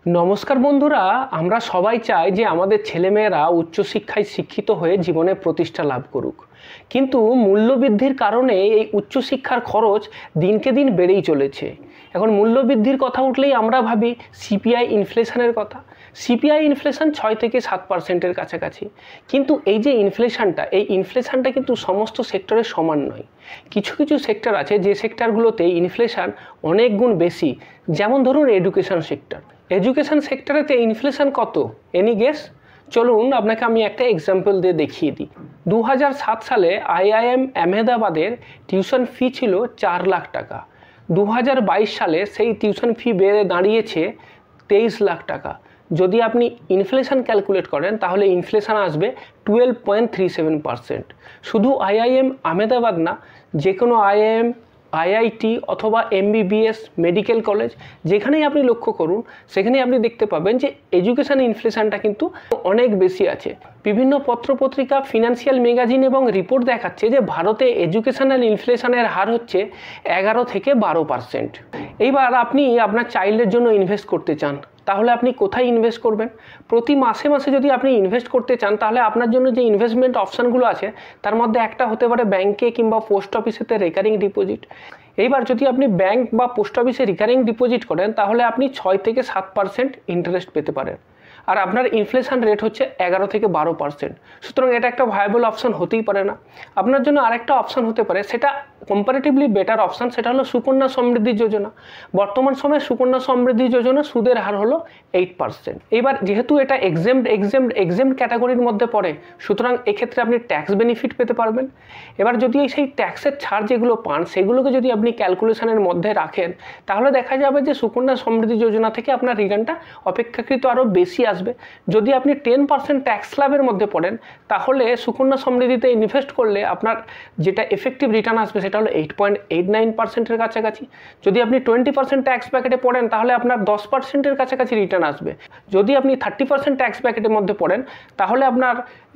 নমস্কার বন্ধুরা, আমরা সবাই চাই যে আমাদের ছেলেমেয়েরা উচ্চশিক্ষায় শিক্ষিত হয়ে জীবনে প্রতিষ্ঠা লাভ করুক। কিন্তু মূল্যবৃদ্ধির কারণে এই উচ্চশিক্ষার খরচ দিনকে দিন বেড়েই চলেছে। এখন মূল্যবৃদ্ধির কথা উঠলেই আমরা ভাবি সিপিআই ইনফ্লেশনের কথা। সিপিআই ইনফ্লেশন 6 থেকে 7% কাছাকাছি। কিন্তু এই যে ইনফ্লেশনটা কিন্তু সমস্ত সেক্টরে সমান নয়। কিছু কিছু সেক্টর আছে যে সেক্টরগুলোতে ইনফ্লেশন অনেক গুণ বেশি, যেমন ধরুন এডুকেশন সেক্টর। এডুকেশন সেক্টরেতে ইনফ্লেশন কত? Any guess? চলুন আপনাকে আমি একটা এক্সাম্পল দিয়ে দেখিয়ে দিই। 2007 সালে আইআইএম আহমেদাবাদের টিউশন ফি ছিল 4 লাখ টাকা। 2022 সালে সেই টিউশন ফি বেড়ে দাঁড়িয়েছে 23 লাখ টাকা। যদি আপনি ইনফ্লেশন ক্যালকুলেট করেন তাহলে ইনফ্লেশন আসবে 12.37%। শুধু আইআইএম আহমেদাবাদ না, যে কোনো আইআইএম, আইআইটি অথবা এমবিবিএস মেডিকেল কলেজ যেখানেই আপনি লক্ষ্য করুন সেখানেই আপনি দেখতে পাবেন যে এডুকেশন ইনফ্লেশনটা কিন্তু অনেক বেশি আছে। বিভিন্ন পত্রপত্রিকা, ফিনান্সিয়াল ম্যাগাজিন এবং রিপোর্ট দেখাচ্ছে যে ভারতে এডুকেশনাল ইনফ্লেশনের হার হচ্ছে 11 থেকে 12%। এইবার আপনি আপনার চাইল্ডের জন্য ইনভেস্ট করতে চান, তাহলে আপনি কোথায় ইনভেস্ট করবেন? প্রতি মাসে মাসে যদি আপনি ইনভেস্ট করতে চান তাহলে আপনার জন্য যে ইনভেস্টমেন্ট অপশানগুলো আছে তার মধ্যে একটা হতে পারে ব্যাংকে কিংবা পোস্ট অফিসেতে রেকারিং ডিপোজিট। এইবার যদি আপনি ব্যাংক বা পোস্ট অফিসে রিকারিং ডিপোজিট করেন তাহলে আপনি 6 থেকে 7% ইন্টারেস্ট পেতে পারেন, আর আপনার ইনফ্লেশন রেট হচ্ছে 11 থেকে 12%। সুতরাং এটা একটা ভায়াবল অপশান হতেই পারে না। আপনার জন্য আরেকটা অপশান হতে পারে, সেটা কম্পারেটিভলি বেটার অপশান, সেটা হলো সুকন্যা সমৃদ্ধি যোজনা। বর্তমান সময়ে সুকন্যা সমৃদ্ধি যোজনা সুদের হার হলো 8%। এবার যেহেতু এটা এক্সেম্পট ক্যাটাগরির মধ্যে পড়ে, সুতরাং এক্ষেত্রে আপনি ট্যাক্স বেনিফিট পেতে পারবেন। এবার যদি সেই ট্যাক্সের ছাড় যেগুলো পান সেগুলোকে যদি আপনি ক্যালকুলেশনের মধ্যে রাখেন তাহলে দেখা যাবে যে সুকন্যা সমৃদ্ধি যোজনা থেকে আপনার রিটার্নটা অপেক্ষাকৃত আরও বেশি আসবে। যদি আপনি 10% ট্যাক্স স্ল্যাবের মধ্যে পড়েন তাহলে সুকন্যা সমৃদ্ধিতে ইনভেস্ট করলে আপনার যেটা এফেক্টিভ রিটার্ন আসবে সেটা হলো 8.89%-এর কাছাকাছি। যদি আপনি 20% ট্যাক্স ব্র্যাকেটে পড়েন তাহলে আপনার 10%-এর কাছাকাছি রিটার্ন আসবে। যদি আপনি 30% ট্যাক্স ব্র্যাকেটের মধ্যে পড়েন তাহলে আপনার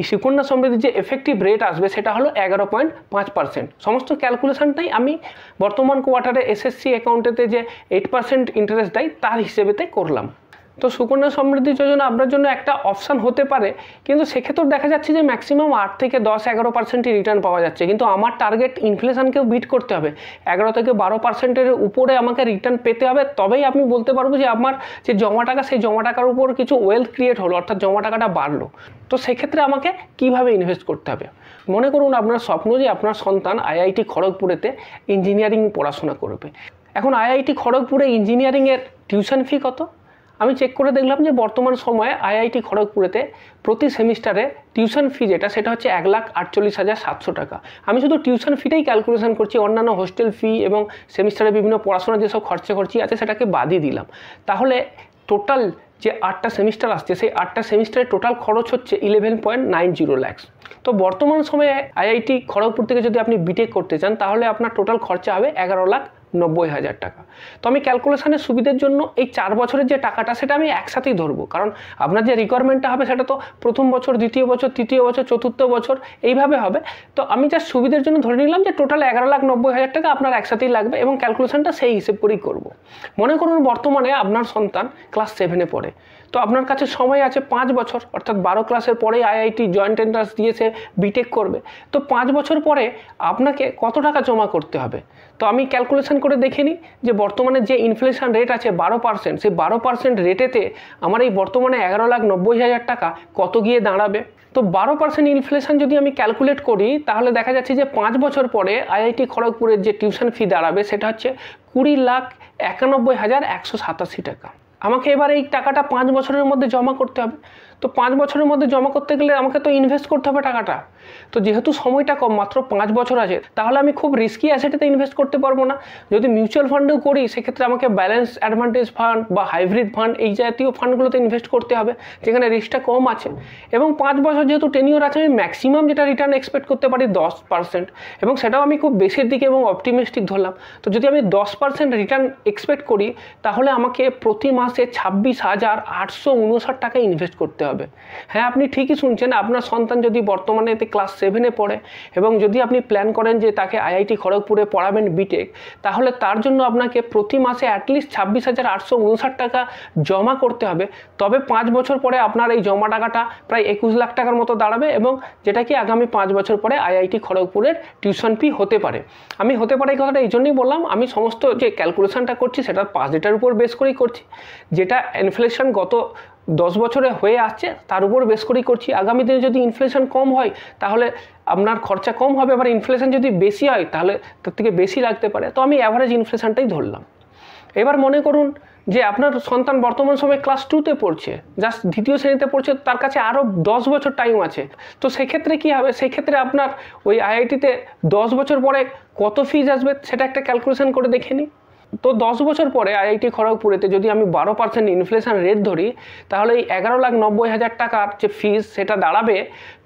সুকন্যা সমৃদ্ধির যে এফেক্টিভ রেট আসবে সেটা হলো 11.5%। সমস্ত ক্যালকুলেশনটাই আমি বর্তমান কোয়ার্টারে এসএসসি অ্যাকাউন্টেতে যে 8% ইন্টারেস্ট দেয় তার হিসেবেতে করলাম। তো সুকন্যা সমৃদ্ধি যোজনা আপনার জন্য একটা অপশান হতে পারে, কিন্তু সেক্ষেত্রেও দেখা যাচ্ছে যে ম্যাক্সিমাম 8 থেকে 10-11%ই রিটার্ন পাওয়া যাচ্ছে। কিন্তু আমার টার্গেট ইনফ্লেশনকেও বিট করতে হবে, 11 থেকে 12%-এর উপরে আমাকে রিটার্ন পেতে হবে, তবেই আমি বলতে পারবো যে আমার যে জমা টাকা সেই জমা টাকার উপর কিছু ওয়েলথ ক্রিয়েট হলো, অর্থাৎ জমা টাকাটা বাড়লো। তো সেক্ষেত্রে আমাকে কিভাবে ইনভেস্ট করতে হবে? মনে করুন আপনার স্বপ্ন যে আপনার সন্তান আইআইটি খড়গপুরেতে ইঞ্জিনিয়ারিং পড়াশোনা করবে। এখন আইআইটি খড়গপুরে ইঞ্জিনিয়ারিংয়ের টিউশন ফি কত? আমি চেক করে দেখলাম যে বর্তমান সময়ে আইআইটি খড়গপুরেতে প্রতি সেমিস্টারে টিউশন ফি যেটা সেটা হচ্ছে 1,48,700 টাকা। আমি শুধু টিউশন ফিটাই ক্যালকুলেশন করছি, অন্যান্য হোস্টেল ফি এবং সেমিস্টারে বিভিন্ন পড়াশোনার যেসব খরচি আছে সেটাকে বাদই দিলাম। তাহলে টোটাল যে 8টা সেমিস্টার আসছে সেই 8টা সেমিস্টারের টোটাল খরচ হচ্ছে 11.90 লাখ। তো বর্তমান সময়ে আইআইটি খড়গপুর থেকে যদি আপনি বিটেক করতে চান তাহলে আপনার টোটাল খরচা হবে 11,90,000 টাকা। তো আমি ক্যালকুলেশনের সুবিধার জন্য এই 4 বছরের যে টাকাটা সেটা আমি একসাথেই ধরবো, কারণ আপনার যে রিকোয়ারমেন্টটা হবে সেটা তো প্রথম বছর, দ্বিতীয় বছর, তৃতীয় বছর, চতুর্থ বছর এইভাবে হবে। তো আমি জাস্ট সুবিধার জন্য ধরে নিলাম যে টোটাল 11,90,000 টাকা আপনার একসাথেই লাগবে এবং ক্যালকুলেশনটা সেই হিসেব করেই করবো। মনে করুন বর্তমানে আপনার সন্তান ক্লাস 7-এ পড়ে, তো আপনার কাছে সময় আছে 5 বছর, অর্থাৎ 12 ক্লাসের পরেই আইআইটি জয়েন্ট এন্ট্রান্স দিয়ে সে বিটেক করবে। তো 5 বছর পরে আপনাকে কত টাকা জমা করতে হবে? তো আমি ক্যালকুলেশন করে দেখে নিই যে বর্তমানে যে ইনফ্লেশন রেট আছে 12%, সেই 12% রেটেতে আমার এই বর্তমানে 11,90,000 টাকা কত গিয়ে দাঁড়াবে। তো 12% ইনফ্লেশন যদি আমি ক্যালকুলেট করি তাহলে দেখা যাচ্ছে যে 5 বছর পরে আইআইটি খড়গপুরের যে টিউশন ফি দাঁড়াবে সেটা হচ্ছে 20,91,187 টাকা। আমাকে এবার এই টাকাটা 5 বছরের মধ্যে জমা করতে হবে। তো 5 বছরের মধ্যে জমা করতে গেলে আমাকে তো ইনভেস্ট করতে হবে টাকাটা। তো যেহেতু সময়টা কম, মাত্র 5 বছর আছে, তাহলে আমি খুব রিস্কি অ্যাসেটেতে ইনভেস্ট করতে পারবো না। যদি মিউচুয়াল ফান্ডেও করি সেক্ষেত্রে আমাকে ব্যালেন্স অ্যাডভান্টেজ ফান্ড বা হাইব্রিড ফান্ড এই জাতীয় ফান্ডগুলোতে ইনভেস্ট করতে হবে যেখানে রিস্কটা কম আছে। এবং 5 বছর যেহেতু টেনিওর আছে, আমি ম্যাক্সিমাম যেটা রিটার্ন এক্সপেক্ট করতে পারি 10%, এবং সেটাও আমি খুব বেশির দিকে এবং অপটিমিস্টিক ধরলাম। তো যদি আমি 10% রিটার্ন এক্সপেক্ট করি তাহলে আমাকে প্রতি মাসে 26,859 টাকা ইনভেস্ট করতে হবে। হ্যাঁ, আপনি ঠিকই শুনছেন, আপনার সন্তান যদি বর্তমানে ক্লাস 7-এ পড়ে এবং যদি আপনি প্ল্যান করেন যে তাকে আইআইটি খড়গপুরে পড়াবেন বিটেক, তাহলে তার জন্য আপনাকে প্রতি মাসে অ্যাটলিস্ট 26,859 টাকা জমা করতে হবে। তবে 5 বছর পরে আপনার এই জমা টাকাটা প্রায় 21 লাখ টাকার মতো দাঁড়াবে এবং যেটা কি আগামী 5 বছর পরে আইআইটি খড়গপুরের টিউশন ফি হতে পারে। আমি হতে পারে এই কথাটা এই জন্যই বললাম, আমি সমস্ত যে ক্যালকুলেশনটা করছি সেটা 5 ডেটার উপর বেস করেই করছি, যেটা ইনফ্লেশন গত 10 বছরে হয়ে আসছে তার উপর বেস করেই করছি। আগামী দিনে যদি ইনফ্লেশন কম হয় তাহলে আপনার খরচা কম হবে, আবার ইনফ্লেশন যদি বেশি হয় তাহলে তার থেকে বেশি লাগতে পারে। তো আমি অ্যাভারেজ ইনফ্লেশনটাই ধরলাম। এবার মনে করুন যে আপনার সন্তান বর্তমান সময়ে ক্লাস 2-তে পড়ছে, জাস্ট 2য় শ্রেণীতে পড়ছে, তার কাছে আরও 10 বছর টাইম আছে। তো সেক্ষেত্রে কী হবে, সেক্ষেত্রে আপনার ওই আইআইটিতে 10 বছর পরে কত ফিজ আসবে সেটা একটা ক্যালকুলেশন করে দেখে নিই। তো 10 বছর পরে আইআইটি খড়গপুরেতে যদি আমি 12% ইনফ্লেশন রেট ধরি, তাহলে এই 11,90,000 টাকার যে ফিজ সেটা দাঁড়াবে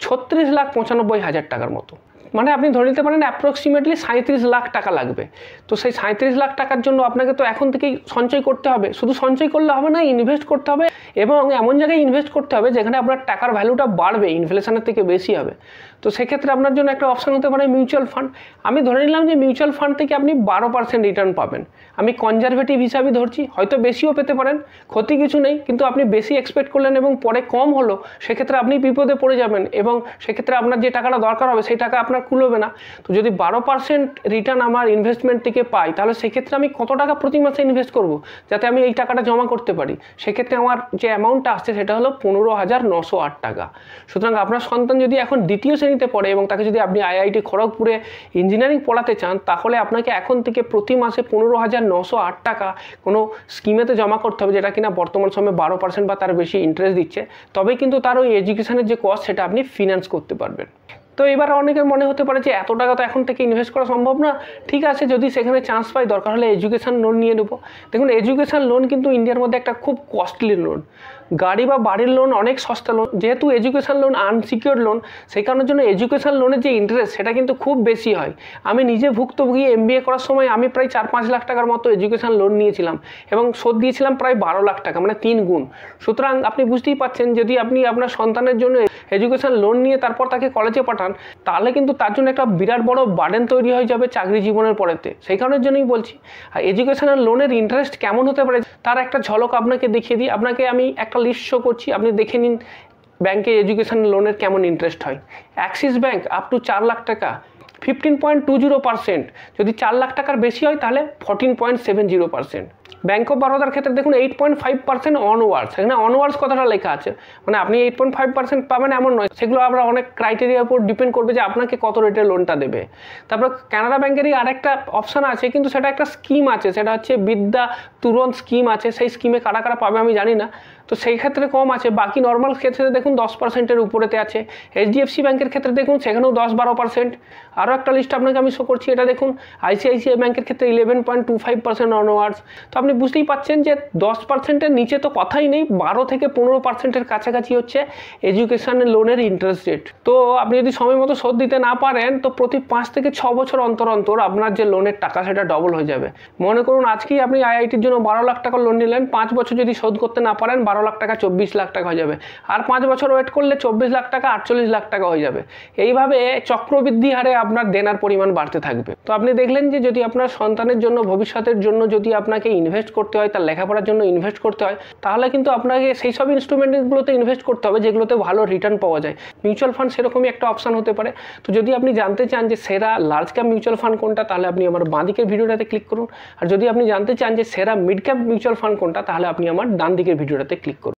36,95,000 টাকার মতো। মানে আপনি ধরে নিতে পারেন অ্যাপ্রক্সিমেটলি 37 লাখ টাকা লাগবে। তো সেই 37 লাখ টাকার জন্য আপনাকে তো এখন থেকেই সঞ্চয় করতে হবে। শুধু সঞ্চয় করলে হবে না, ইনভেস্ট করতে হবে এবং এমন জায়গায় ইনভেস্ট করতে হবে যেখানে আপনার টাকার ভ্যালুটা বাড়বে, ইনফ্লেশনের থেকে বেশি হবে। তো সেক্ষেত্রে আপনার জন্য একটা অপশান হতে পারে মিউচুয়াল ফান্ড। আমি ধরে নিলাম যে মিউচুয়াল ফান্ড থেকে আপনি 12% রিটার্ন পাবেন। আমি কনজারভেটিভ হিসাবে ধরছি, হয়তো বেশিও পেতে পারেন, ক্ষতি কিছু নেই, কিন্তু আপনি বেশি এক্সপেক্ট করলেন এবং পরে কম হলো, সেক্ষেত্রে আপনি বিপদে পড়ে যাবেন এবং সেক্ষেত্রে আপনার যে টাকাটা দরকার হবে সেই টাকা আপনার কুলোবে না। তো যদি 12% রিটার্ন আমার ইনভেস্টমেন্ট থেকে পাই, তাহলে সেক্ষেত্রে আমি কত টাকা প্রতি মাসে ইনভেস্ট করব যাতে আমি এই টাকাটা জমা করতে পারি? সেক্ষেত্রে আমার যে অ্যামাউন্টটা আসছে সেটা হলো 15,908 টাকা। সুতরাং আপনার সন্তান যদি এখন 2য় শ্রেণীতে পড়ে এবং তাকে যদি আপনি আইআইটি খড়গপুরে ইঞ্জিনিয়ারিং পড়াতে চান, তাহলে আপনাকে এখন থেকে প্রতি মাসে 15,908 টাকা কোনো স্কিমেতে জমা করতে হবে, যেটা কিনা বর্তমান সময়ে 12% বা তার বেশি ইন্টারেস্ট দিচ্ছে। তবেই কিন্তু তার ওই এডুকেশনের যে কস্ট সেটা আপনি ফিনান্স করতে পারবেন। তো এবার অনেকের মনে হতে পারে যে এত টাকা তো এখন থেকে ইনভেস্ট করা সম্ভব না। ঠিক আছে, যদি সেখানে চান্স পাই, দরকার হলে এডুকেশন লোন নিয়ে নেবো। দেখুন, এডুকেশন লোন কিন্তু ইন্ডিয়ার মধ্যে একটা খুব কস্টলি লোন। গাড়ি বা বাড়ির লোন অনেক সস্তা লোন, যেহেতু এডুকেশন লোন আনসিকিউর্ড লোন, সেই কারণের জন্য এডুকেশন লোনের যে ইন্টারেস্ট সেটা কিন্তু খুব বেশি হয়। আমি নিজে ভুক্তভোগী, MBA করার সময় আমি প্রায় 4-5 লাখ টাকার মতো এডুকেশন লোন নিয়েছিলাম এবং শোধ দিয়েছিলাম প্রায় 12 লাখ টাকা, মানে 3 গুণ। সুতরাং আপনি বুঝতেই পাচ্ছেন, যদি আপনি আপনার সন্তানের জন্য এডুকেশন লোন নিয়ে তারপর তাকে কলেজে পাঠান, তাহলে কিন্তু তার জন্য একটা বিরাট বড় বার্ডেন তৈরি হয়ে যাবে চাকরি জীবনের পরেতে। সেই কারণের জন্যই বলছি। আর এডুকেশনাল লোনের ইন্টারেস্ট কেমন হতে পারে তার একটা ঝলক আপনাকে দেখিয়ে দিই। আপনাকে আমি একটা লিস্ট শো করছি, আপনি দেখে নিন ব্যাংকে এডুকেশন লোনের কেমন ইন্টারেস্ট হয়। Axis bank up to 4 lakh টাকা 15.20%, যদি 4 লাখ টাকার বেশি হয় তাহলে 14.70%। ব্যাংক অফ বরোদার ক্ষেত্রে দেখুন 8.5% অনওয়ার্ডস। এখানে অনওয়ার্ডস কথাটা লেখা আছে, মানে আপনি 8.5% পাবেন এমন নয়, সেগুলো আমরা অনেক ক্রাইটেরিয়ার উপর ডিপেন্ড করবে যে আপনাকে কত রেটের লোনটা দেবে। তারপর কানাডা ব্যাংকেরই আরেকটা অপশান আছে, কিন্তু সেটা একটা স্কিম আছে, সেটা হচ্ছে বিদ্যা তুরন্ত স্কিম আছে। সেই স্কিমে কারা কারা পাবে আমি জানি না, তো সেই ক্ষেত্রে কম আছে। বাকি নর্মাল ক্ষেত্রে দেখুন 10%-এর উপরেতে আছে। HDFC ব্যাংকের ক্ষেত্রে দেখুন সেখানেও 10-12%। আরও একটা লিস্ট আপনাকে আমি শো করছি, এটা দেখুন ICICI ব্যাংকের ক্ষেত্রে 11.25% অনওয়ার্ডস। তো আপনি বুঝতেই পাচ্ছেন যে 10%-এর নিচে তো কথাই নেই, 12 থেকে 15%-এর কাছাকাছি হচ্ছে এডুকেশনের লোনের ইন্টারেস্ট রেট। তো আপনি যদি সময় মতো শোধ দিতে না পারেন, তো প্রতি 5 থেকে 6 বছর অন্তর অন্তর আপনার যে লোনের টাকা সেটা ডবল হয়ে যাবে। মনে করুন আজকেই আপনি আইআইটির জন্য 12 লাখ টাকা লোন নিলেন, 5 বছর যদি শোধ করতে না পারেন, 12 লাখ টাকা 24 লাখ টাকা হয়ে যাবে। আর 5 বছর ওয়েট করলে 24 লাখ টাকা 48 লাখ টাকা হয়ে যাবে। এইভাবে চক্রবৃদ্ধি হারে আপনার দেনার পরিমাণ বাড়তে থাকবে। তো আপনি দেখলেন যে যদি আপনার সন্তানের জন্য, ভবিষ্যতের জন্য যদি আপনাকে ইনভেস্ট করতে হয়, তার লেখাপড়ার জন্য ইনভেস্ট করতে হয়, তাহলে কিন্তু আপনাকে সেই সব ইনস্ট্রুমেন্টগুলোতে ইনভেস্ট করতে হবে যেগুলোতে ভালো রিটার্ন পাওয়া যায়। মিউচুয়াল ফান্ড সেরকমই একটা অপশান হতে পারে। তো যদি আপনি জানতে চান যে সেরা লার্জ ক্যাপ মিউচুয়াল ফান্ড কোনটা, তাহলে আপনি আমার বাঁ দিকের ভিডিওটাতে ক্লিক করুন। আর যদি আপনি জানতে চান যে সেরা মিড ক্যাপ মিউচুয়াল ফান্ড কোনটা, তাহলে আপনি আমার ডান দিকের ভিডিওটাতে ক্লিক করুন।